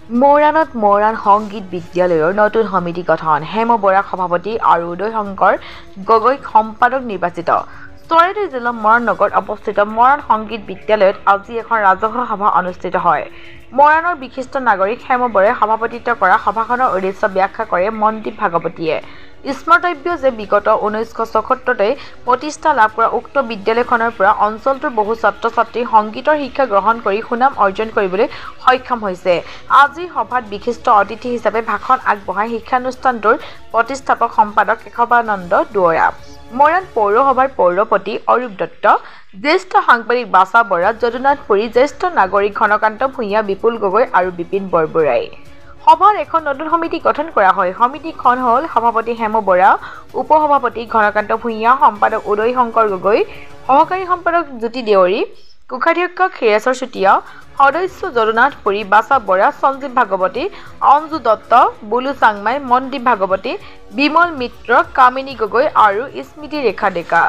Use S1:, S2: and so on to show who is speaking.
S1: মৰাণত মৰাণ সংগীত বিদ্যালয়ৰ নতুন সমিতি গঠন হেম বৰাক সভাপতি আৰু উদয় শংকৰ গগৈক সম্পাদক নিৰ্বাচিত চৰাইদেউ জিলাৰ মৰাণ নগৰত অৱস্থিত মৰাণ সংগীত বিদ্যালয়ত আজি এখন ৰাজহুৱা সভা অনুষ্ঠিত হয়। মৰাণৰ বিশিষ্ট নাগৰিক হেম বৰাই সভাপতিত্ব কৰা সভাখনৰ উদ্দেশ্য ব্যাখ্যা কৰে মনদীপ ভাগৱতীয়ে। স্মৰ্তব্য যে বিগত 1974তে প্ৰতিষ্ঠা লাভ কৰা উক্ত বিদ্যালয়খনৰ পৰা অঞ্চলটোৰ বহু ছাত্ৰ ছাত্ৰী সংগীতৰ শিক্ষা গ্ৰহণ কৰি সুনাম অৰ্জন কৰিবলৈ সক্ষম হৈছে। আজিৰ সভাত বিশিষ্ট অতিথি হিচাপে ভাষণ আগবঢ়াই শিক্ষানুষ্ঠানটোৰ প্ৰতিষ্ঠাপক সম্পাদক কেশৱানন্দ দুৱৰা, মৰাণ পৌৰসভাৰ পৌৰপতি অৰূপ দত্ত, জ্যেষ্ঠ সাংবাদিক বাচা বৰা, যদুনাথ পুৰী, জ্যেষ্ঠ নাগৰিক ঘনকান্ত ভূঞা, বিপুল গগৈ আৰু বিপিন বৰবৰাই। সভাত এখন নতুন সমিতি গঠন কৰা হয়। সমিতিখন হ'ল সভাপতি হেম বৰা, উপসভাপতি ঘনকান্ত ভূঞা, সম্পাদক উদয় শংকৰ গগৈ, সহকাৰী সম্পাদক জ্যোতি দেউৰী, কোষাধ্যক্ষ ক্ষীৰেশ্বৰ চুতীয়া, সদস্য যদুনাথ পুৰী, বাচা বৰা, সঞ্জীৱ ভাগৱতী, অঞ্জু দত্ত, বুলু চাংমাই, মনদীপ ভাগৱতী, বিমল মিত্ৰ, কামিনী গগৈ আৰু স্মৃতি ৰেখা ডেকা।